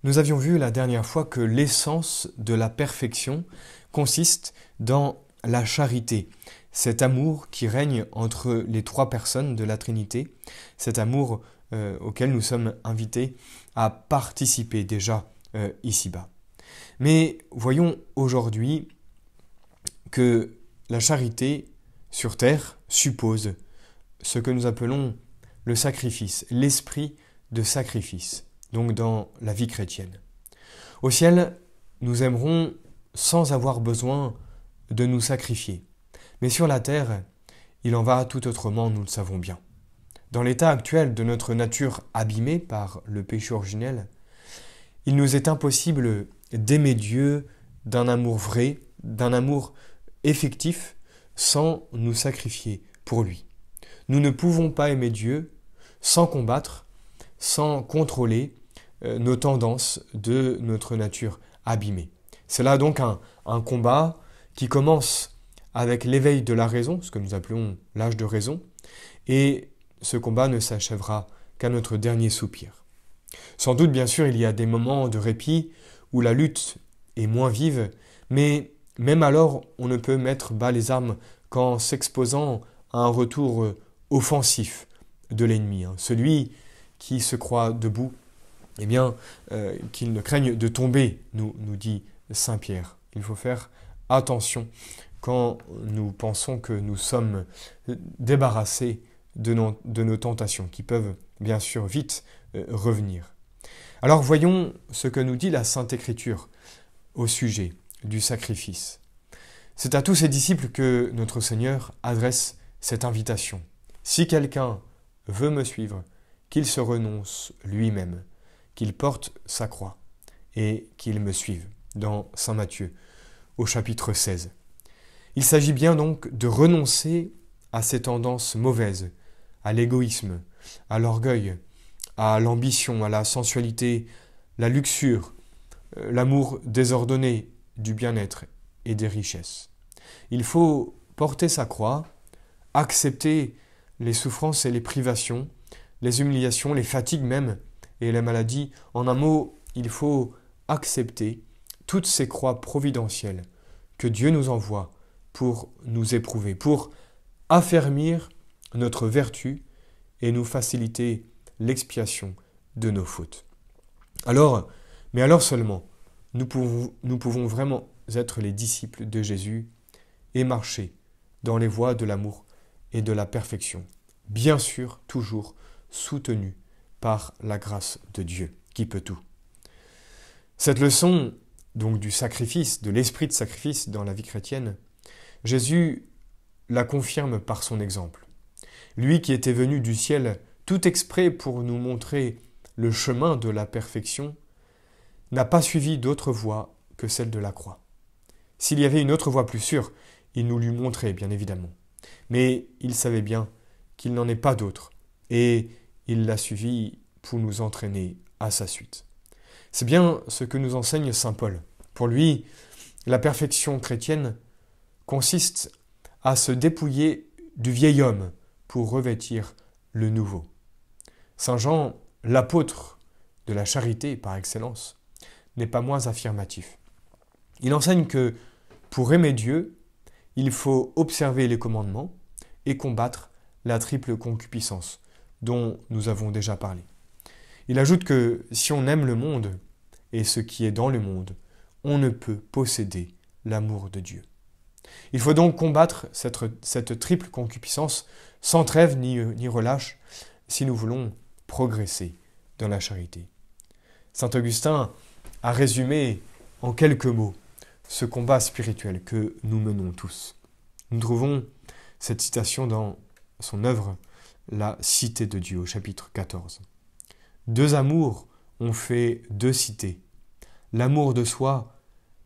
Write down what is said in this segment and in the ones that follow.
Nous avions vu la dernière fois que l'essence de la perfection consiste dans la charité, cet amour qui règne entre les trois personnes de la Trinité, cet amour auquel nous sommes invités à participer déjà ici-bas. Mais voyons aujourd'hui que la charité sur terre suppose ce que nous appelons le sacrifice, l'esprit de sacrifice, donc dans la vie chrétienne. Au ciel, nous aimerons sans avoir besoin de nous sacrifier. Mais sur la terre, il en va tout autrement, nous le savons bien. Dans l'état actuel de notre nature abîmée par le péché originel, il nous est impossible d'aimer Dieu d'un amour vrai, d'un amour effectif, sans nous sacrifier pour lui. Nous ne pouvons pas aimer Dieu sans combattre, sans contrôler nos tendances de notre nature abîmée. C'est là donc un combat qui commence avec l'éveil de la raison, ce que nous appelons l'âge de raison, et ce combat ne s'achèvera qu'à notre dernier soupir. Sans doute, bien sûr, il y a des moments de répit où la lutte est moins vive, mais même alors, on ne peut mettre bas les armes qu'en s'exposant à un retour offensif de l'ennemi. Celui qui se croit debout, eh bien, qu'il ne craigne de tomber, nous dit Saint Pierre. Il faut faire attention quand nous pensons que nous sommes débarrassés de nos tentations, qui peuvent bien sûr vite revenir. Alors voyons ce que nous dit la Sainte Écriture au sujet du sacrifice. C'est à tous ses disciples que notre Seigneur adresse cette invitation. Si quelqu'un veut me suivre, qu'il se renonce lui-même, qu'il porte sa croix et qu'il me suive, dans Saint Matthieu, au chapitre 16. Il s'agit bien donc de renoncer à ces tendances mauvaises, à l'égoïsme, à l'orgueil, à l'ambition, à la sensualité, la luxure, l'amour désordonné du bien-être et des richesses. Il faut porter sa croix, accepter les souffrances et les privations, les humiliations, les fatigues même, et les maladies. En un mot, il faut accepter toutes ces croix providentielles que Dieu nous envoie pour nous éprouver, pour affermir notre vertu et nous faciliter l'expiation de nos fautes. Alors seulement, nous pouvons vraiment être les disciples de Jésus et marcher dans les voies de l'amour et de la perfection. Bien sûr, toujours soutenus par la grâce de Dieu, qui peut tout. Cette leçon, donc du sacrifice, de l'esprit de sacrifice dans la vie chrétienne, Jésus la confirme par son exemple. Lui qui était venu du ciel tout exprès pour nous montrer le chemin de la perfection, n'a pas suivi d'autre voie que celle de la croix. S'il y avait une autre voie plus sûre, il nous l'eût montré, bien évidemment. Mais il savait bien qu'il n'en est pas d'autre, et il l'a suivi pour nous entraîner à sa suite. C'est bien ce que nous enseigne saint Paul. Pour lui, la perfection chrétienne consiste à se dépouiller du vieil homme pour revêtir le nouveau. Saint Jean, l'apôtre de la charité par excellence, n'est pas moins affirmatif. Il enseigne que pour aimer Dieu, il faut observer les commandements et combattre la triple concupiscence dont nous avons déjà parlé. Il ajoute que si on aime le monde et ce qui est dans le monde, on ne peut posséder l'amour de Dieu. Il faut donc combattre cette triple concupiscence sans trêve ni relâche si nous voulons progresser dans la charité. Saint Augustin a résumé en quelques mots ce combat spirituel que nous menons tous. Nous trouvons cette citation dans son œuvre « La cité de Dieu » au chapitre 14. Deux amours ont fait deux cités. L'amour de soi,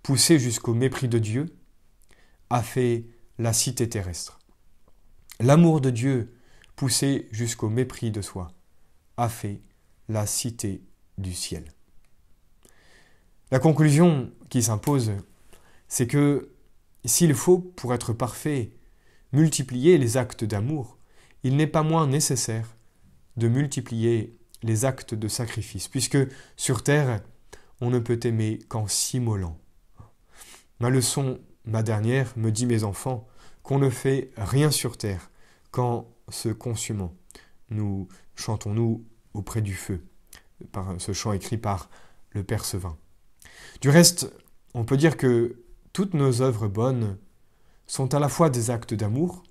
poussé jusqu'au mépris de Dieu, a fait la cité terrestre. L'amour de Dieu, poussé jusqu'au mépris de soi, a fait la cité du ciel. La conclusion qui s'impose, c'est que s'il faut, pour être parfait, multiplier les actes d'amour, il n'est pas moins nécessaire de multiplier les actes de sacrifice, puisque sur terre, on ne peut aimer qu'en s'immolant. Ma leçon, ma dernière, me dit mes enfants, qu'on ne fait rien sur terre qu'en se consumant. Nous chantons-nous auprès du feu, par ce chant écrit par le Père Sevin. Du reste, on peut dire que toutes nos œuvres bonnes sont à la fois des actes d'amour,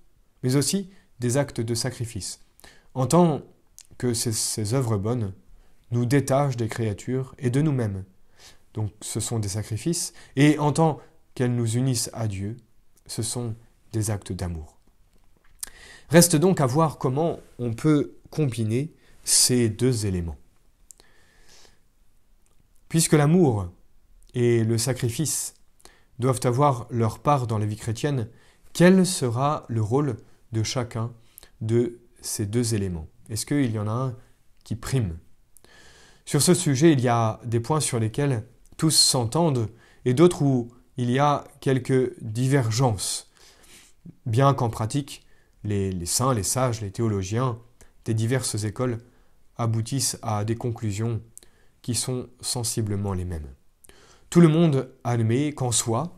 mais aussi des actes de sacrifice, en tant que ces œuvres bonnes nous détachent des créatures et de nous-mêmes. Donc ce sont des sacrifices, et en tant qu'elles nous unissent à Dieu, ce sont des actes d'amour. Reste donc à voir comment on peut combiner ces deux éléments. Puisque l'amour et le sacrifice doivent avoir leur part dans la vie chrétienne, quel sera le rôle de chacun de ces deux éléments? Est-ce qu'il y en a un qui prime? Sur ce sujet, il y a des points sur lesquels tous s'entendent et d'autres où il y a quelques divergences, bien qu'en pratique, les saints, les sages, les théologiens des diverses écoles aboutissent à des conclusions qui sont sensiblement les mêmes. Tout le monde admet qu'en soi,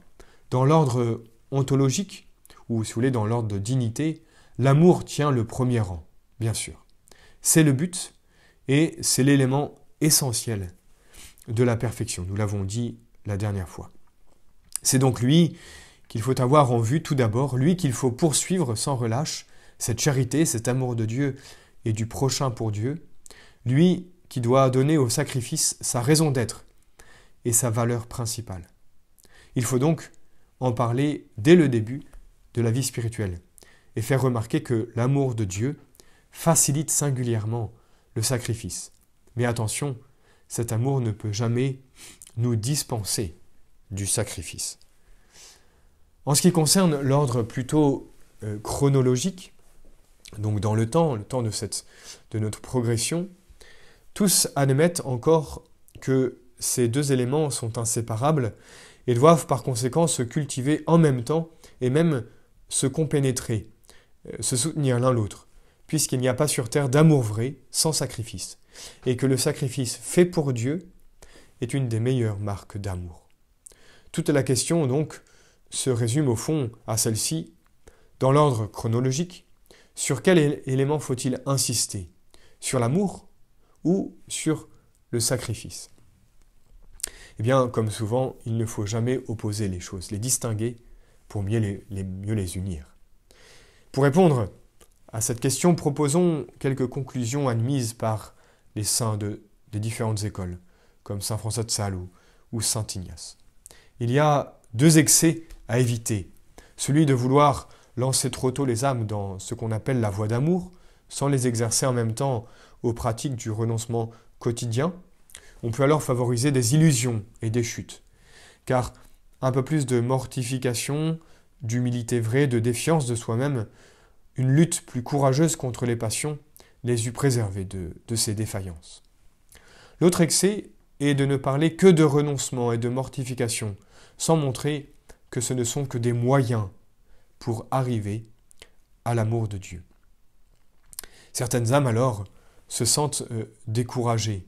dans l'ordre ontologique, ou si vous voulez dans l'ordre de dignité, l'amour tient le premier rang, bien sûr. C'est le but et c'est l'élément essentiel de la perfection, nous l'avons dit la dernière fois. C'est donc lui qu'il faut avoir en vue tout d'abord, lui qu'il faut poursuivre sans relâche, cette charité, cet amour de Dieu et du prochain pour Dieu, lui qui doit donner au sacrifice sa raison d'être et sa valeur principale. Il faut donc en parler dès le début de la vie spirituelle et faire remarquer que l'amour de Dieu facilite singulièrement le sacrifice. Mais attention, cet amour ne peut jamais nous dispenser du sacrifice. En ce qui concerne l'ordre plutôt chronologique, donc dans le temps de notre progression, tous admettent encore que ces deux éléments sont inséparables et doivent par conséquent se cultiver en même temps et même se compénétrer, se soutenir l'un l'autre, puisqu'il n'y a pas sur terre d'amour vrai sans sacrifice, et que le sacrifice fait pour Dieu est une des meilleures marques d'amour. Toute la question donc se résume au fond à celle-ci, dans l'ordre chronologique, sur quel élément faut-il insister? Sur l'amour ou sur le sacrifice? Eh bien, comme souvent, il ne faut jamais opposer les choses, les distinguer pour mieux les unir. Pour répondre à cette question, proposons quelques conclusions admises par les saints des différentes écoles, comme saint François de Sales ou saint Ignace. Il y a deux excès à éviter. Celui de vouloir lancer trop tôt les âmes dans ce qu'on appelle la voie d'amour, sans les exercer en même temps aux pratiques du renoncement quotidien. On peut alors favoriser des illusions et des chutes. Car un peu plus de mortification, d'humilité vraie, de défiance de soi-même, une lutte plus courageuse contre les passions, les eût préservés de ces défaillances. L'autre excès est de ne parler que de renoncement et de mortification, sans montrer que ce ne sont que des moyens pour arriver à l'amour de Dieu. Certaines âmes alors se sentent découragées.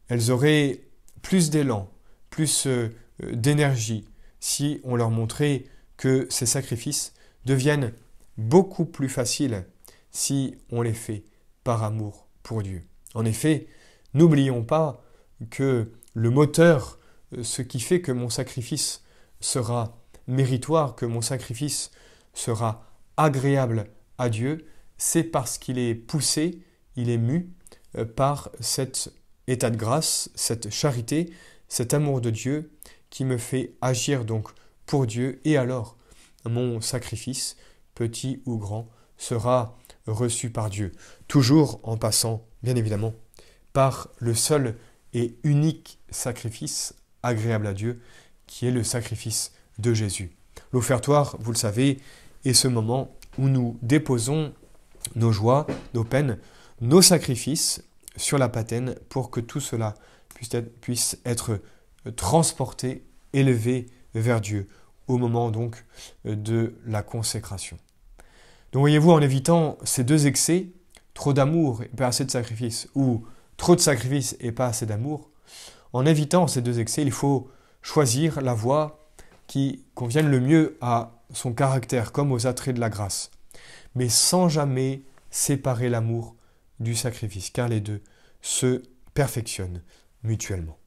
Elles auraient plus d'élan, plus d'énergie si on leur montrait que ces sacrifices deviennent beaucoup plus faciles si on les fait par amour pour Dieu. En effet, n'oublions pas que le moteur, ce qui fait que mon sacrifice sera méritoire, que mon sacrifice sera agréable à Dieu, c'est parce qu'il est poussé, il est mu par cet état de grâce, cette charité, cet amour de Dieu qui me fait agir donc pour Dieu, et alors mon sacrifice, petit ou grand, sera reçu par Dieu, toujours en passant, bien évidemment, par le seul et unique sacrifice agréable à Dieu, qui est le sacrifice de Jésus. L'offertoire, vous le savez, est ce moment où nous déposons nos joies, nos peines, nos sacrifices sur la patène pour que tout cela puisse être transporté, élevé vers Dieu au moment donc de la consécration. Donc voyez-vous, en évitant ces deux excès, trop d'amour et pas assez de sacrifice, ou trop de sacrifice et pas assez d'amour, En évitant ces deux excès, il faut choisir la voie qui convienne le mieux à son caractère comme aux attraits de la grâce, mais sans jamais séparer l'amour du sacrifice, car les deux se perfectionnent mutuellement.